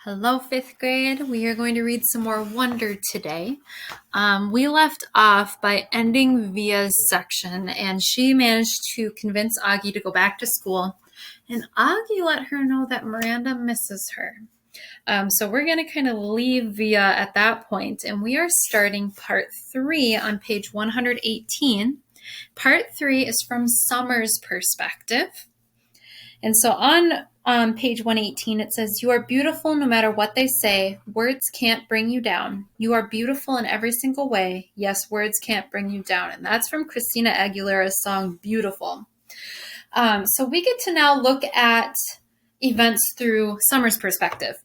Hello, fifth grade. We are going to read some more Wonder today. We left off by ending Via's section, and she managed to convince Auggie to go back to school. And Auggie let her know that Miranda misses her. So we're going to kind of leave Via at that point, and we are starting part 3 on page 118. Part 3 is from Summer's perspective. And so on page 118, it says, "You are beautiful no matter what they say. Words can't bring you down. You are beautiful in every single way. Yes, words can't bring you down." And that's from Christina Aguilera's song, Beautiful. So we get to now look at events through Summer's perspective,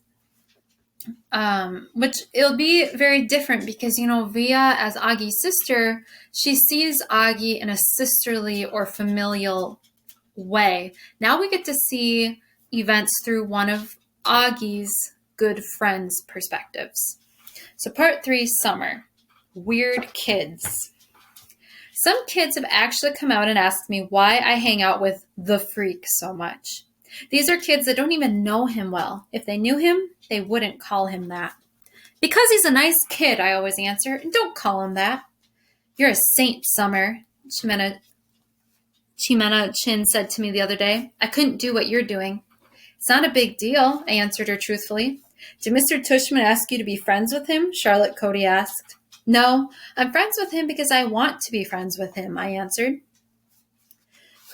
which it'll be very different because, Via, as Auggie's sister, she sees Auggie in a sisterly or familial way. Now we get to see events through one of Auggie's good friends' perspectives. So part 3, Summer. Weird kids. Some kids have actually come out and asked me why I hang out with the freak so much. These are kids that don't even know him well. If they knew him, they wouldn't call him that. "Because he's a nice kid," I always answer, "and don't call him that." "You're a saint, Summer," Chimena Chin said to me the other day. "I couldn't do what you're doing." "It's not a big deal," I answered her truthfully. "Did Mr. Tushman ask you to be friends with him?" Charlotte Cody asked. "No, I'm friends with him because I want to be friends with him," I answered.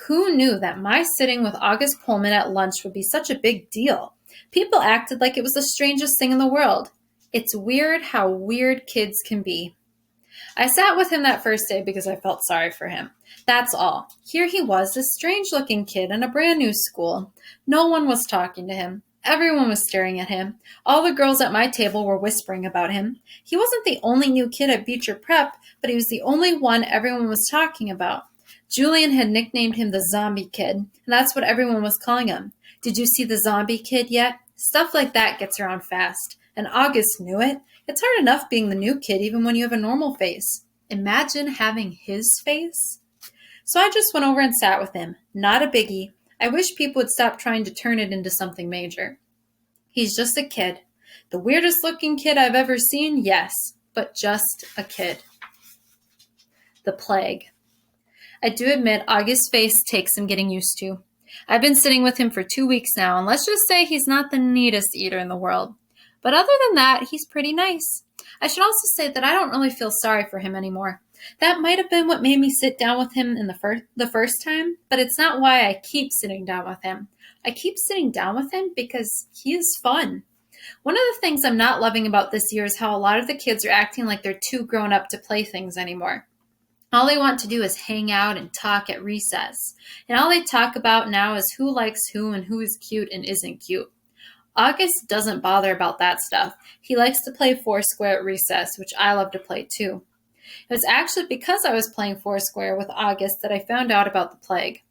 Who knew that my sitting with August Pullman at lunch would be such a big deal? People acted like it was the strangest thing in the world. It's weird how weird kids can be. I sat with him that first day because I felt sorry for him. That's all. Here he was, this strange-looking kid in a brand-new school. No one was talking to him. Everyone was staring at him. All the girls at my table were whispering about him. He wasn't the only new kid at Beecher Prep, but he was the only one everyone was talking about. Julian had nicknamed him the Zombie Kid, and that's what everyone was calling him. "Did you see the Zombie Kid yet?" Stuff like that gets around fast, and August knew it. It's hard enough being the new kid even when you have a normal face. Imagine having his face. So I just went over and sat with him. Not a biggie. I wish people would stop trying to turn it into something major. He's just a kid. The weirdest looking kid I've ever seen? Yes, but just a kid. The plague. I do admit August's face takes some getting used to. I've been sitting with him for 2 weeks now, and let's just say he's not the neatest eater in the world. But other than that, he's pretty nice. I should also say that I don't really feel sorry for him anymore. That might have been what made me sit down with him in the first time, but it's not why I keep sitting down with him. I keep sitting down with him because he is fun. One of the things I'm not loving about this year is how a lot of the kids are acting like they're too grown up to play things anymore. All they want to do is hang out and talk at recess. And all they talk about now is who likes who and who is cute and isn't cute. August doesn't bother about that stuff. He likes to play Foursquare at recess, which I love to play too. It was actually because I was playing Foursquare with August that I found out about the plague.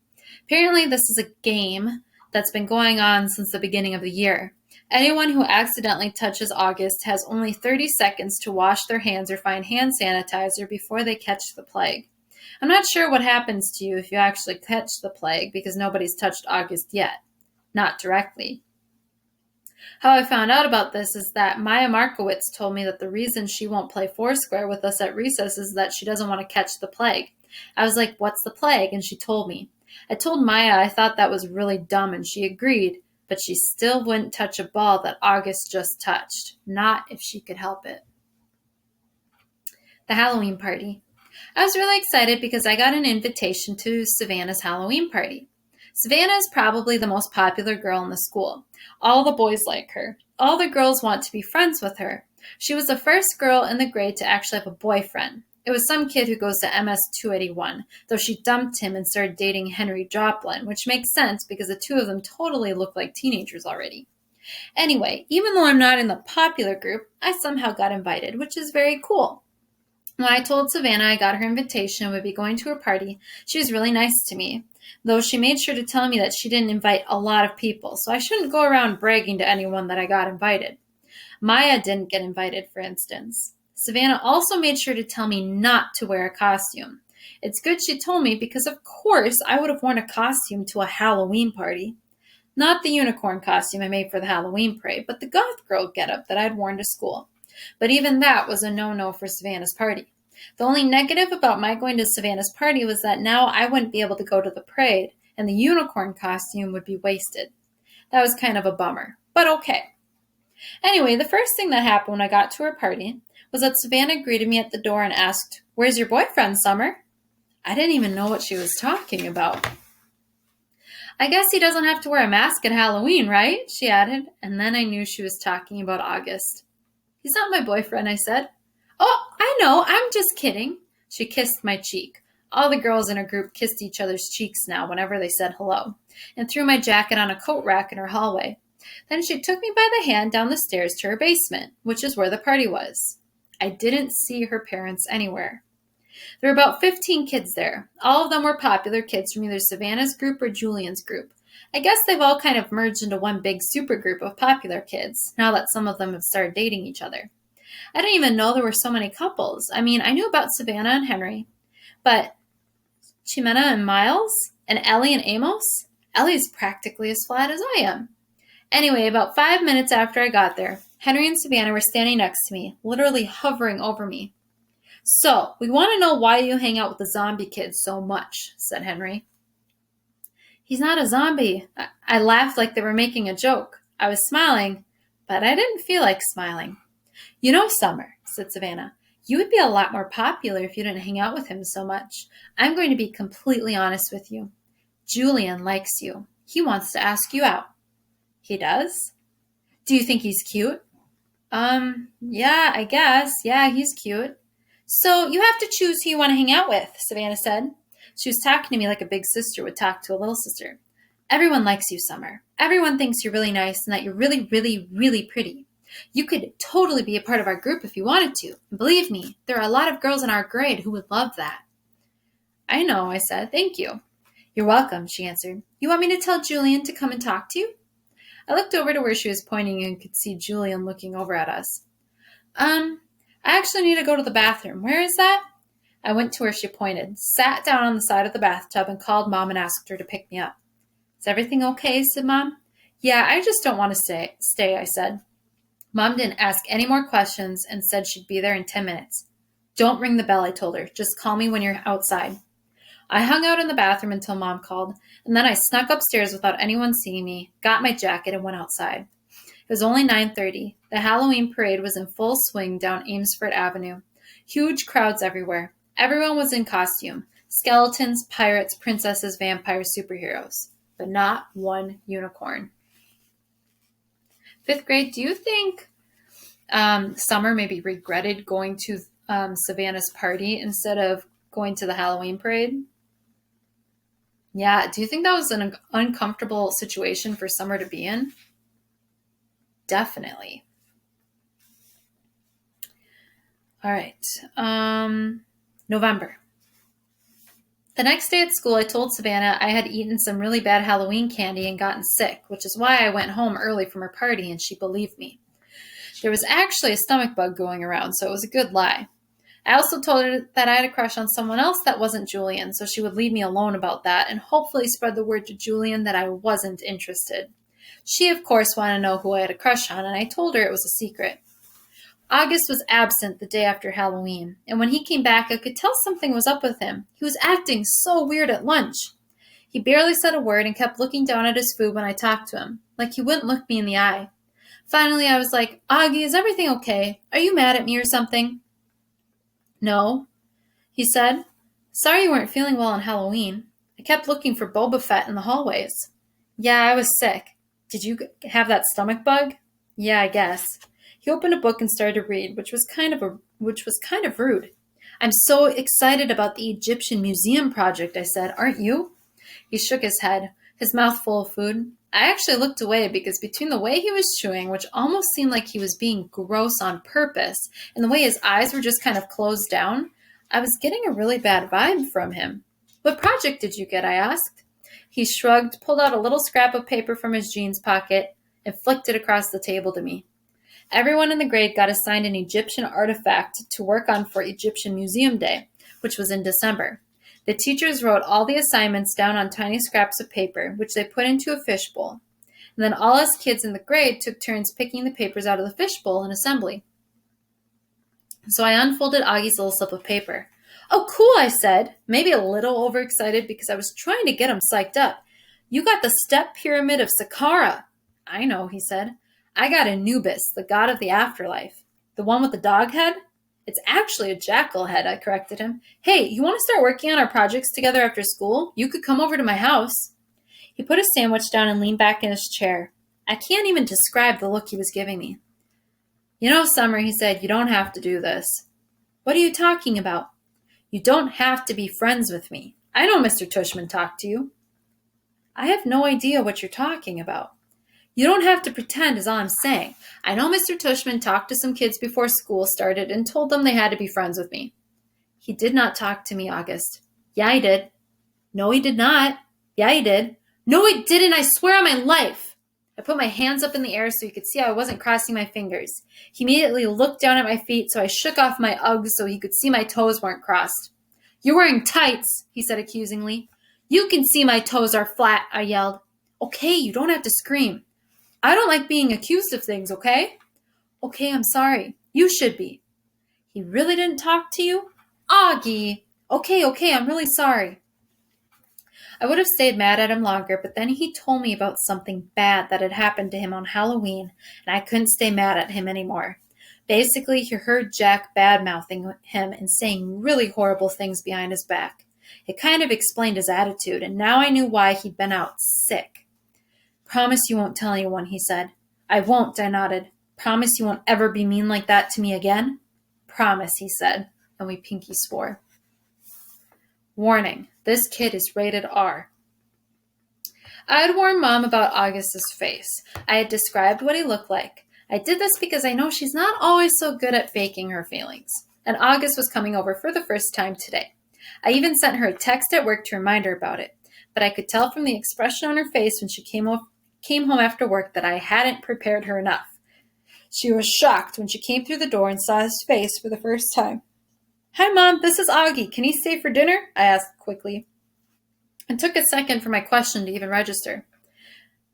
Apparently, this is a game that's been going on since the beginning of the year. Anyone who accidentally touches August has only 30 seconds to wash their hands or find hand sanitizer before they catch the plague. I'm not sure what happens to you if you actually catch the plague because nobody's touched August yet. Not directly. How I found out about this is that Maya Markowitz told me that the reason she won't play Foursquare with us at recess is that she doesn't want to catch the plague. I was like, "What's the plague?" And she told me. I told Maya I thought that was really dumb, and she agreed, but she still wouldn't touch a ball that August just touched. Not if she could help it. The Halloween party. I was really excited because I got an invitation to Savannah's Halloween party. Savannah is probably the most popular girl in the school. All the boys like her. All the girls want to be friends with her. She was the first girl in the grade to actually have a boyfriend. It was some kid who goes to MS 281, though she dumped him and started dating Henry Joplin, which makes sense because the two of them totally look like teenagers already. Anyway, even though I'm not in the popular group, I somehow got invited, which is very cool. When I told Savannah I got her invitation and would be going to her party, she was really nice to me, though she made sure to tell me that she didn't invite a lot of people, so I shouldn't go around bragging to anyone that I got invited. Maya didn't get invited, for instance. Savannah also made sure to tell me not to wear a costume. It's good she told me because, of course, I would have worn a costume to a Halloween party. Not the unicorn costume I made for the Halloween parade, but the goth girl getup that I'd worn to school. But even that was a no-no for Savannah's party. The only negative about my going to Savannah's party was that now I wouldn't be able to go to the parade, and the unicorn costume would be wasted. That was kind of a bummer, but okay. Anyway, the first thing that happened when I got to her party was that Savannah greeted me at the door and asked, "Where's your boyfriend, Summer?" I didn't even know what she was talking about. "I guess he doesn't have to wear a mask at Halloween, right?" she added, and then I knew she was talking about August. "He's not my boyfriend," I said. "Oh, I know, I'm just kidding." She kissed my cheek. All the girls in her group kissed each other's cheeks now whenever they said hello, and threw my jacket on a coat rack in her hallway. Then she took me by the hand down the stairs to her basement, which is where the party was. I didn't see her parents anywhere. There were about 15 kids there. All of them were popular kids from either Savannah's group or Julian's group. I guess they've all kind of merged into one big super group of popular kids, now that some of them have started dating each other. I didn't even know there were so many couples. I mean, I knew about Savannah and Henry, but Chimena and Miles, and Ellie and Amos? Ellie's practically as flat as I am. Anyway, about 5 minutes after I got there, Henry and Savannah were standing next to me, literally hovering over me. "So, we want to know why you hang out with the zombie kids so much," said Henry. "He's not a zombie." I laughed like they were making a joke. I was smiling, but I didn't feel like smiling. "You know, Summer," said Savannah, "you would be a lot more popular if you didn't hang out with him so much. I'm going to be completely honest with you. Julian likes you. He wants to ask you out." "He does? Do you think he's cute?" Yeah, I guess. Yeah, he's cute." "So you have to choose who you want to hang out with," Savannah said. She was talking to me like a big sister would talk to a little sister. "Everyone likes you, Summer. Everyone thinks you're really nice and that you're really, really, really pretty. You could totally be a part of our group if you wanted to. And believe me, there are a lot of girls in our grade who would love that." "I know," I said. "Thank you." "You're welcome," she answered. "You want me to tell Julian to come and talk to you?" I looked over to where she was pointing and could see Julian looking over at us. I actually need to go to the bathroom. Where is that?" I went to where she pointed, sat down on the side of the bathtub, and called Mom and asked her to pick me up. "Is everything okay?" said Mom. "Yeah, I just don't want to stay, I said. Mom didn't ask any more questions and said she'd be there in 10 minutes. "Don't ring the bell," I told her. "Just call me when you're outside." I hung out in the bathroom until Mom called, and then I snuck upstairs without anyone seeing me, got my jacket, and went outside. It was only 9:30. The Halloween parade was in full swing down Amesfort Avenue. Huge crowds everywhere. Everyone was in costume. Skeletons, pirates, princesses, vampires, superheroes. But not one unicorn. 5th grade, do you think Summer maybe regretted going to Savannah's party instead of going to the Halloween parade? Yeah, do you think that was an uncomfortable situation for Summer to be in? Definitely. All right. November. The next day at school, I told Savannah I had eaten some really bad Halloween candy and gotten sick, which is why I went home early from her party, and she believed me. There was actually a stomach bug going around, so it was a good lie. I also told her that I had a crush on someone else that wasn't Julian, so she would leave me alone about that and hopefully spread the word to Julian that I wasn't interested. She, of course, wanted to know who I had a crush on, and I told her it was a secret. August was absent the day after Halloween, and when he came back, I could tell something was up with him. He was acting so weird at lunch. He barely said a word and kept looking down at his food when I talked to him, like he wouldn't look me in the eye. Finally, I was like, "Auggie, is everything okay? Are you mad at me or something?" "No," he said. "Sorry you weren't feeling well on Halloween. I kept looking for Boba Fett in the hallways." "Yeah, I was sick." "Did you have that stomach bug?" "Yeah, I guess." He opened a book and started to read, which was kind of rude. "I'm so excited about the Egyptian Museum project," I said. "Aren't you?" He shook his head, his mouth full of food. I actually looked away because between the way he was chewing, which almost seemed like he was being gross on purpose, and the way his eyes were just kind of closed down, I was getting a really bad vibe from him. "What project did you get?" I asked. He shrugged, pulled out a little scrap of paper from his jeans pocket, and flicked it across the table to me. Everyone in the grade got assigned an Egyptian artifact to work on for Egyptian Museum Day, which was in December. The teachers wrote all the assignments down on tiny scraps of paper, which they put into a fishbowl. And then all us kids in the grade took turns picking the papers out of the fishbowl in assembly. So I unfolded Augie's little slip of paper. Oh, cool, I said, maybe a little overexcited because I was trying to get him psyched up. You got the step pyramid of Saqqara. I know, he said. I got Anubis, the god of the afterlife. The one with the dog head? It's actually a jackal head, I corrected him. Hey, you want to start working on our projects together after school? You could come over to my house. He put his sandwich down and leaned back in his chair. I can't even describe the look he was giving me. You know, Summer, he said, you don't have to do this. What are you talking about? You don't have to be friends with me. I know Mr. Tushman talked to you. I have no idea what you're talking about. You don't have to pretend is all I'm saying. I know Mr. Tushman talked to some kids before school started and told them they had to be friends with me. He did not talk to me, August. Yeah, he did. No, he did not. Yeah, he did. No, he didn't. I swear on my life. I put my hands up in the air so he could see I wasn't crossing my fingers. He immediately looked down at my feet, so I shook off my Uggs so he could see my toes weren't crossed. You're wearing tights, he said accusingly. You can see my toes are flat, I yelled. Okay, you don't have to scream. I don't like being accused of things, okay? Okay, I'm sorry. You should be. He really didn't talk to you? Auggie! Okay, I'm really sorry. I would have stayed mad at him longer, but then he told me about something bad that had happened to him on Halloween, and I couldn't stay mad at him anymore. Basically, he heard Jack bad-mouthing him and saying really horrible things behind his back. It kind of explained his attitude, and now I knew why he'd been out sick. Promise you won't tell anyone, he said. I won't, I nodded. Promise you won't ever be mean like that to me again? Promise, he said, and we pinky swore. Warning, this kid is rated R. I had warned Mom about August's face. I had described what he looked like. I did this because I know she's not always so good at faking her feelings. And August was coming over for the first time today. I even sent her a text at work to remind her about it. But I could tell from the expression on her face when she came home after work that I hadn't prepared her enough. She was shocked when she came through the door and saw his face for the first time. Hi, Mom, this is Auggie. Can he stay for dinner? I asked quickly. It took a second for my question to even register.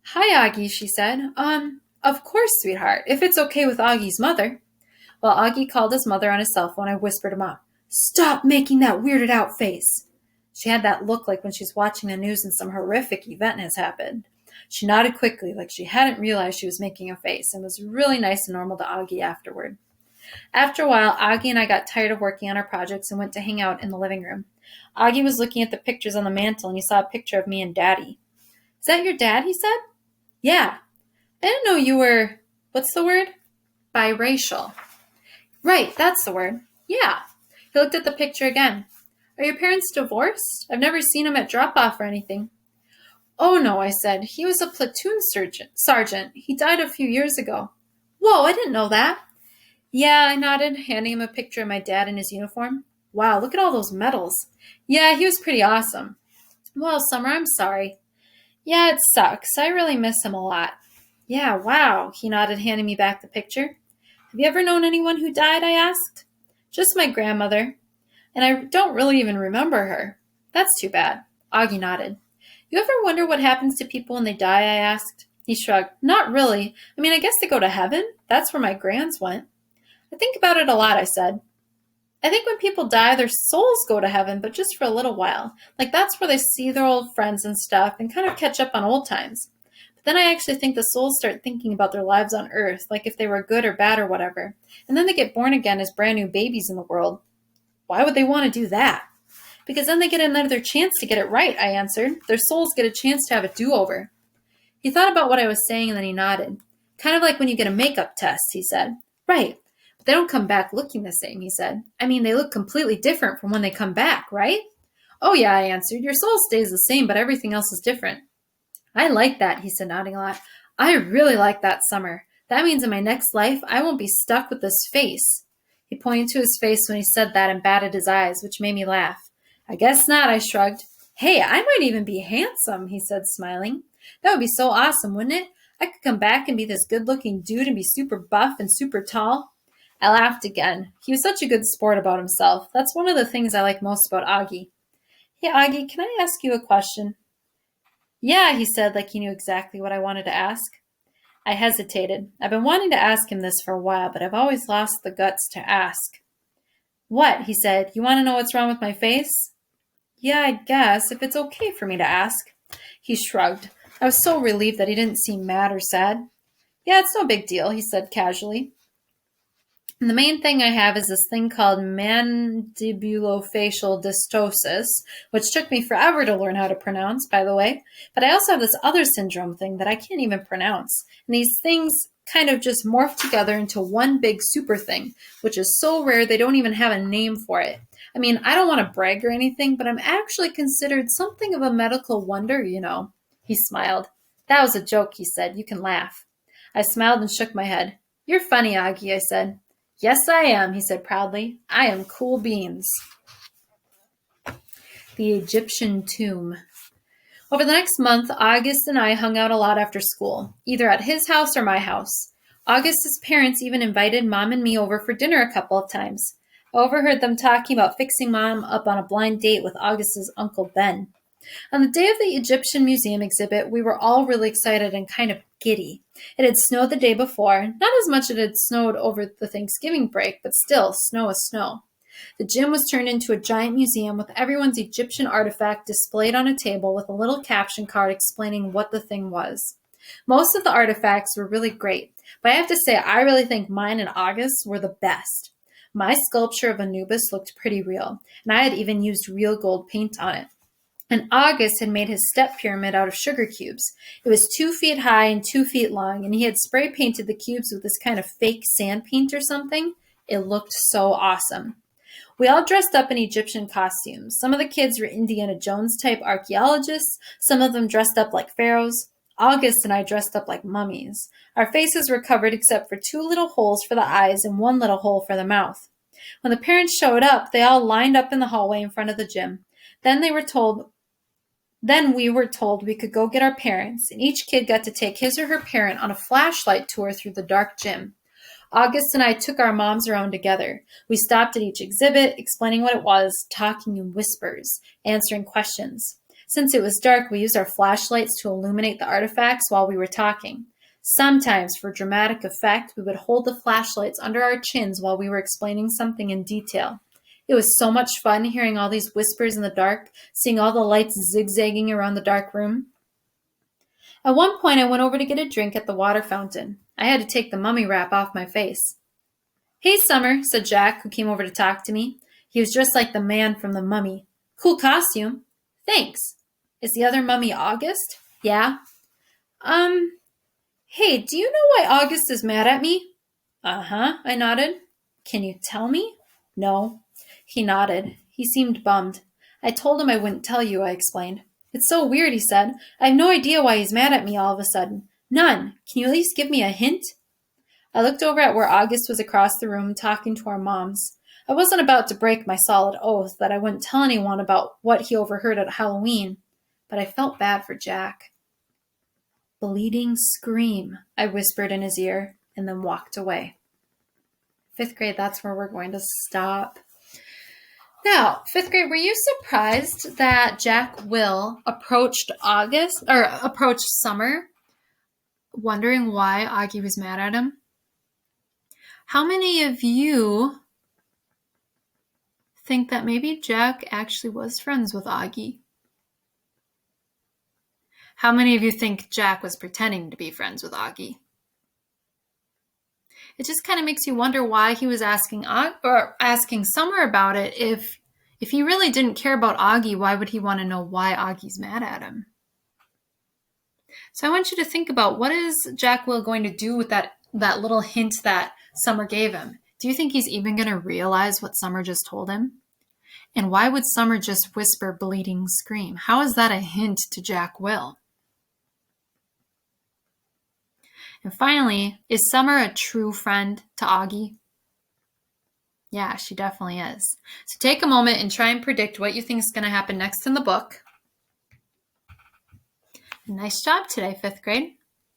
Hi, Auggie, she said. Of course, sweetheart, if it's okay with Augie's mother. While Auggie called his mother on his cell phone, I whispered to Mom, Stop making that weirded out face. She had that look like when she's watching the news and some horrific event has happened. She nodded quickly like she hadn't realized she was making a face and was really nice and normal to Auggie afterward. After a while, Auggie and I got tired of working on our projects and went to hang out in the living room. Auggie was looking at the pictures on the mantle and he saw a picture of me and Daddy. Is that your dad, he said? Yeah. I didn't know you were, what's the word? Biracial. Right, that's the word. Yeah. He looked at the picture again. Are your parents divorced? I've never seen him at drop-off or anything. Oh, no, I said. He was a platoon sergeant. He died a few years ago. Whoa, I didn't know that. Yeah, I nodded, handing him a picture of my dad in his uniform. Wow, look at all those medals. Yeah, he was pretty awesome. Well, Summer, I'm sorry. Yeah, it sucks. I really miss him a lot. Yeah, wow, he nodded, handing me back the picture. Have you ever known anyone who died, I asked. Just my grandmother. And I don't really even remember her. That's too bad. Auggie nodded. You ever wonder what happens to people when they die, I asked. He shrugged. Not really. I mean, I guess they go to heaven. That's where my grands went. I think about it a lot, I said. I think when people die, their souls go to heaven, but just for a little while. Like that's where they see their old friends and stuff and kind of catch up on old times. But then I actually think the souls start thinking about their lives on earth, like if they were good or bad or whatever. And then they get born again as brand new babies in the world. Why would they want to do that? Because then they get another chance to get it right, I answered. Their souls get a chance to have a do-over. He thought about what I was saying and then he nodded. Kind of like when you get a makeup test, he said. Right. But they don't come back looking the same, he said. I mean, they look completely different from when they come back, right? Oh, yeah, I answered. Your soul stays the same, but everything else is different. I like that, he said, nodding a lot. I really like that, Summer. That means in my next life, I won't be stuck with this face. He pointed to his face when he said that and batted his eyes, which made me laugh. I guess not, I shrugged. Hey, I might even be handsome, he said, smiling. That would be so awesome, wouldn't it? I could come back and be this good-looking dude and be super buff and super tall. I laughed again. He was such a good sport about himself. That's one of the things I like most about Auggie. Hey, Auggie, can I ask you a question? Yeah, he said, like he knew exactly what I wanted to ask. I hesitated. I've been wanting to ask him this for a while, but I've always lost the guts to ask. What? He said. You want to know what's wrong with my face? Yeah, I guess, if it's okay for me to ask. He shrugged. I was so relieved that he didn't seem mad or sad. Yeah, it's no big deal, he said casually. And the main thing I have is this thing called mandibulofacial dystosis, which took me forever to learn how to pronounce, by the way. But I also have this other syndrome thing that I can't even pronounce. And these things kind of just morph together into one big super thing, which is so rare they don't even have a name for it. I mean, I don't want to brag or anything, but I'm actually considered something of a medical wonder, you know. He smiled. That was a joke, he said. You can laugh. I smiled and shook my head. You're funny, Auggie, I said. Yes, I am, he said proudly. I am cool beans. The Egyptian Tomb. Over the next month, August and I hung out a lot after school, either at his house or my house. August's parents even invited Mom and me over for dinner a couple of times. I overheard them talking about fixing Mom up on a blind date with August's Uncle Ben. On the day of the Egyptian Museum exhibit, we were all really excited and kind of giddy. It had snowed the day before, not as much as it had snowed over the Thanksgiving break, but still, snow is snow. The gym was turned into a giant museum with everyone's Egyptian artifact displayed on a table with a little caption card explaining what the thing was. Most of the artifacts were really great, but I have to say I really think mine and August's were the best. My sculpture of Anubis looked pretty real, and I had even used real gold paint on it. And August had made his step pyramid out of sugar cubes. It was 2 feet high and 2 feet long, and he had spray painted the cubes with this kind of fake sand paint or something. It looked so awesome. We all dressed up in Egyptian costumes. Some of the kids were Indiana Jones type archaeologists, some of them dressed up like pharaohs. August and I dressed up like mummies. Our faces were covered except for 2 little holes for the eyes and 1 little hole for the mouth. When the parents showed up, they all lined up in the hallway in front of the gym. Then we were told we could go get our parents, and each kid got to take his or her parent on a flashlight tour through the dark gym. August and I took our moms around together. We stopped at each exhibit, explaining what it was, talking in whispers, answering questions. Since it was dark, we used our flashlights to illuminate the artifacts while we were talking. Sometimes, for dramatic effect, we would hold the flashlights under our chins while we were explaining something in detail. It was so much fun hearing all these whispers in the dark, seeing all the lights zigzagging around the dark room. At one point, I went over to get a drink at the water fountain. I had to take the mummy wrap off my face. Hey, Summer, said Jack, who came over to talk to me. He was dressed like the man from the Mummy. Cool costume. Thanks. Is the other mummy August? Yeah. Hey, do you know why August is mad at me? Uh-huh, I nodded. Can you tell me? No. He nodded. He seemed bummed. I told him I wouldn't tell you, I explained. It's so weird, he said. I have no idea why he's mad at me all of a sudden. None. Can you at least give me a hint? I looked over at where August was across the room talking to our moms. I wasn't about to break my solid oath that I wouldn't tell anyone about what he overheard at Halloween, but I felt bad for Jack. Bleeding scream, I whispered in his ear, and then walked away. 5th grade, that's where we're going to stop. Now, 5th grade, were you surprised that Jack Will approached Summer, wondering why Auggie was mad at him? How many of you think that maybe Jack actually was friends with Auggie? How many of you think Jack was pretending to be friends with Auggie? It just kind of makes you wonder why he was asking Summer about it. If he really didn't care about Auggie, why would he want to know why Augie's mad at him? So I want you to think about, what is Jack Will going to do with that little hint that Summer gave him? Do you think he's even going to realize what Summer just told him? And why would Summer just whisper bleeding scream? How is that a hint to Jack Will? And finally, is Summer a true friend to Auggie? Yeah, she definitely is. So take a moment and try and predict what you think is going to happen next in the book. Nice job today, 5th grade.